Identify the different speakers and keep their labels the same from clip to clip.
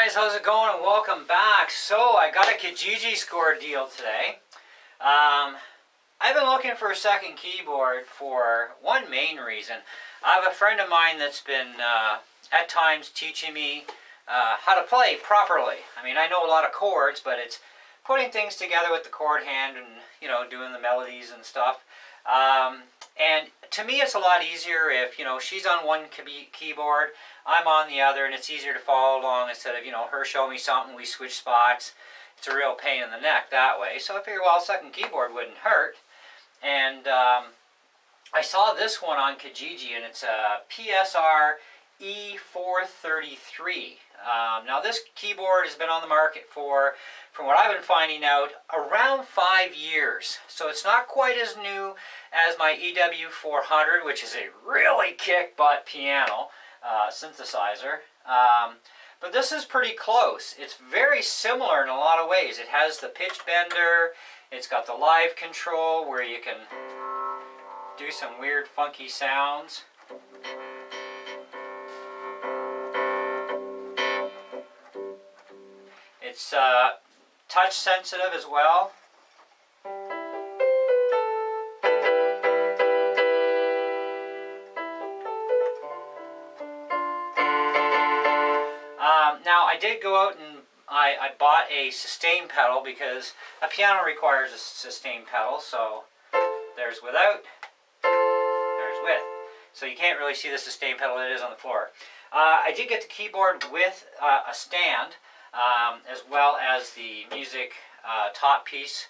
Speaker 1: guys, how's it going and welcome back. So I got a Kijiji score deal today. I've been looking for a second keyboard for one main reason. I have a friend of mine that's been at times teaching me how to play properly. I mean, I know a lot of chords, but it's putting things together with the chord hand and, you know, doing the melodies and stuff. And to me it's a lot easier if, you know, she's on one keyboard, I'm on the other, and it's easier to follow along instead of, you know, her showing me something, we switch spots. It's a real pain in the neck that way. So I figured, well, a second keyboard wouldn't hurt. And I saw this one on Kijiji, and it's a PSR E433. Now this keyboard has been on the market for, from what I've been finding out, around 5 years. So it's not quite as new as my EW400, which is a really kick-butt piano synthesizer. But this is pretty close. It's very similar in a lot of ways. It has the pitch bender, it's got the live control where you can do some weird funky sounds. It's touch sensitive as well. Now I did go out and I bought a sustain pedal because a piano requires a sustain pedal. So there's without, there's with. So you can't really see the sustain pedal, it is on the floor. I did get the keyboard with a stand, as well as the music top piece,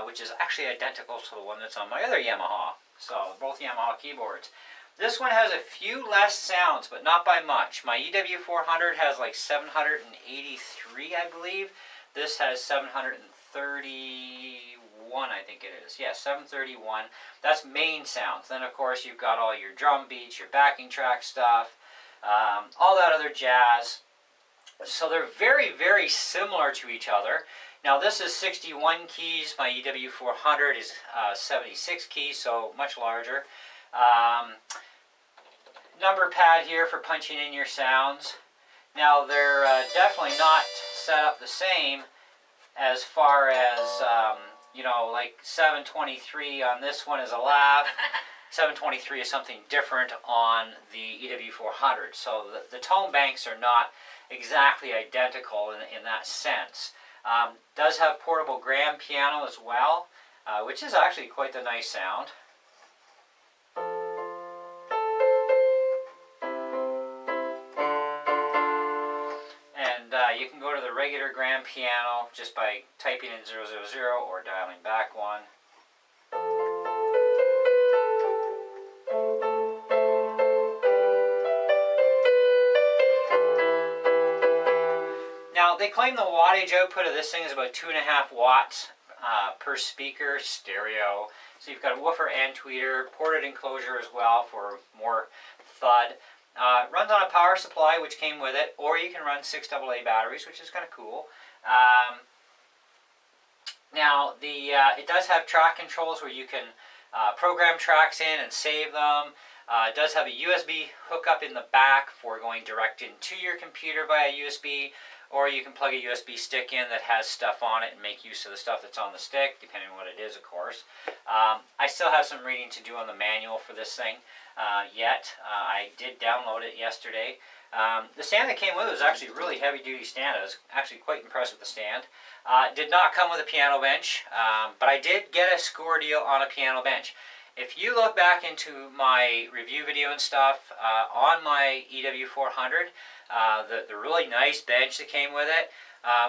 Speaker 1: which is actually identical to the one that's on my other Yamaha. So both Yamaha keyboards. This one has a few less sounds, but not by much. My EW400 has like 783, I believe. This has 731, I think it is. Yeah, 731. That's main sounds. Then, of course, you've got all your drum beats, your backing track stuff, all that other jazz. So they're very, very similar to each other. Now this is 61 keys. My EW400 is 76 keys, so much larger. Number pad here for punching in your sounds. Now they're definitely not set up the same as far as, you know, like 723 on this one is a lav. 723 is something different on the EW400. So the tone banks are not exactly identical in that sense. Does have portable grand piano as well, which is actually quite the nice sound. And you can go to the regular grand piano just by typing in 000 or dialing back one. Now, they claim the wattage output of this thing is about 2.5 watts per speaker, stereo. So you've got a woofer and tweeter, ported enclosure as well for more thud. Runs on a power supply, which came with it, or you can run 6 AA batteries, which is kind of cool. Now, it does have track controls where you can program tracks in and save them. It does have a USB hookup in the back for going direct into your computer via USB, or you can plug a USB stick in that has stuff on it and make use of the stuff that's on the stick, depending on what it is, of course. I still have some reading to do on the manual for this thing yet. I did download it yesterday. The stand that came with it was actually a really heavy-duty stand. I was actually quite impressed with the stand. Did not come with a piano bench, but I did get a score deal on a piano bench. If you look back into my review video and stuff on my EW400, the really nice bench that came with it,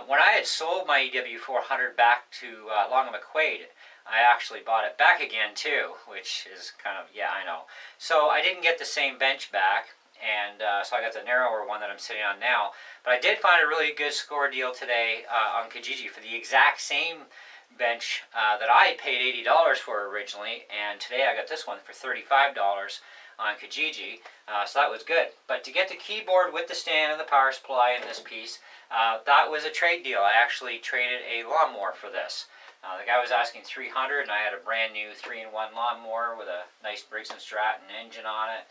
Speaker 1: when I had sold my EW400 back to Long and McQuaid, I actually bought it back again too, which is kind of, yeah, I know. So I didn't get the same bench back, and so I got the narrower one that I'm sitting on now. But I did find a really good score deal today on Kijiji for the exact same bench that I paid $80 for originally, and today I got this one for $35 on Kijiji, so that was good. But to get the keyboard with the stand and the power supply in this piece, that was a trade deal. I actually traded a lawnmower for this. The guy was asking $300, and I had a brand new 3-in-1 lawnmower with a nice Briggs & Stratton engine on it.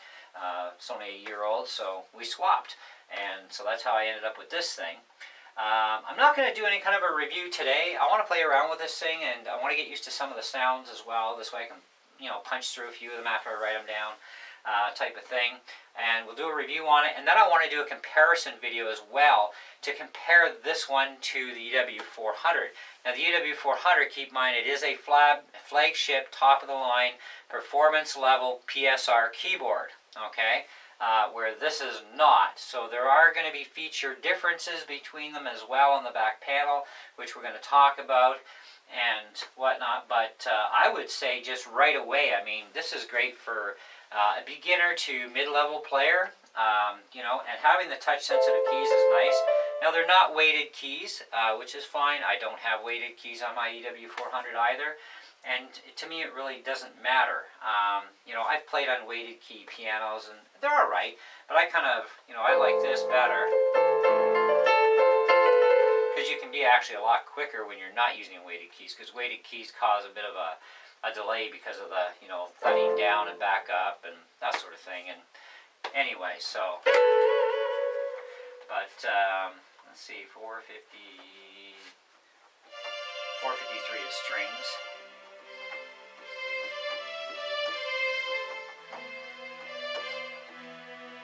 Speaker 1: It's only a year old, so we swapped. And so that's how I ended up with this thing. I'm not going to do any kind of a review today. I want to play around with this thing, and I want to get used to some of the sounds as well. This way I can, punch through a few of them after I write them down, type of thing. And we'll do a review on it. And then I want to do a comparison video as well to compare this one to the EW400. Now the EW400, keep in mind, it is a flagship, top-of-the-line, performance-level PSR keyboard, okay? Where this is not. So there are going to be feature differences between them as well on the back panel, which we're going to talk about and whatnot. But I would say just right away, I mean, this is great for a beginner to mid-level player, and having the touch-sensitive keys is nice. Now, they're not weighted keys, which is fine. I don't have weighted keys on my EW400 either. And to me, it really doesn't matter. I've played on weighted key pianos, and they're all right. But I kind of, I like this better. Because you can be actually a lot quicker when you're not using weighted keys. Because weighted keys cause a bit of a delay because of the, thudding down and back up and that sort of thing. And anyway, so. But, let's see, 453 is strings.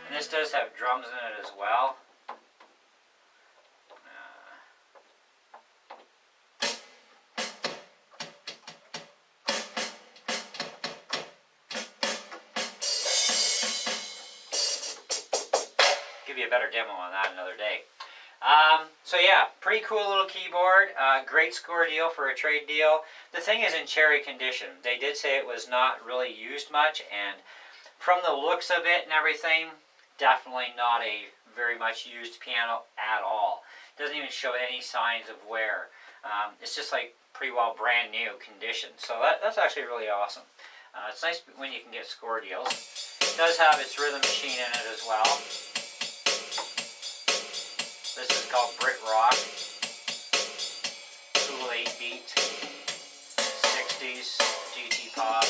Speaker 1: And this does have drums in it as well. Give you a better demo on that another day. So yeah, pretty cool little keyboard. Great score deal for a trade deal. The thing is in cherry condition. They did say it was not really used much, and from the looks of it and everything, definitely not a very much used piano at all. Doesn't even show any signs of wear. It's just like pretty well brand new condition. So that's actually really awesome. It's nice when you can get score deals. It does have its rhythm machine in it as well. This is called Brit Rock. Cool 8-beat. 60s GT Pop.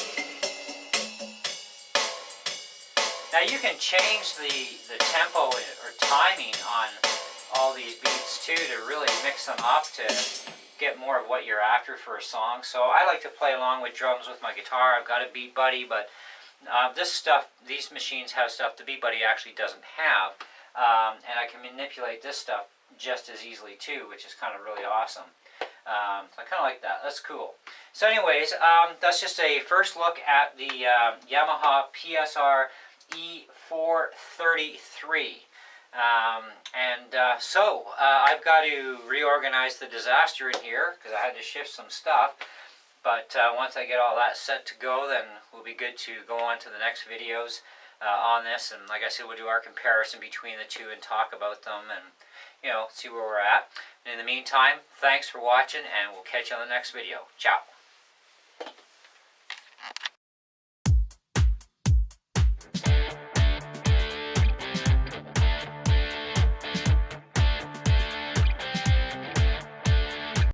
Speaker 1: Now you can change the tempo or timing on all these beats too to really mix them up to get more of what you're after for a song. So I like to play along with drums with my guitar. I've got a Beat Buddy, but these machines have stuff the Beat Buddy actually doesn't have. And I can manipulate this stuff just as easily too, which is kind of really awesome. So I kind of like that. That's cool. So anyways, that's just a first look at the Yamaha PSR E433. So I've got to reorganize the disaster in here because I had to shift some stuff. But once I get all that set to go, then we'll be good to go on to the next videos on this. And like I said, we'll do our comparison between the two and talk about them and, see where we're at. And in the meantime, thanks for watching, and we'll catch you on the next video. Ciao.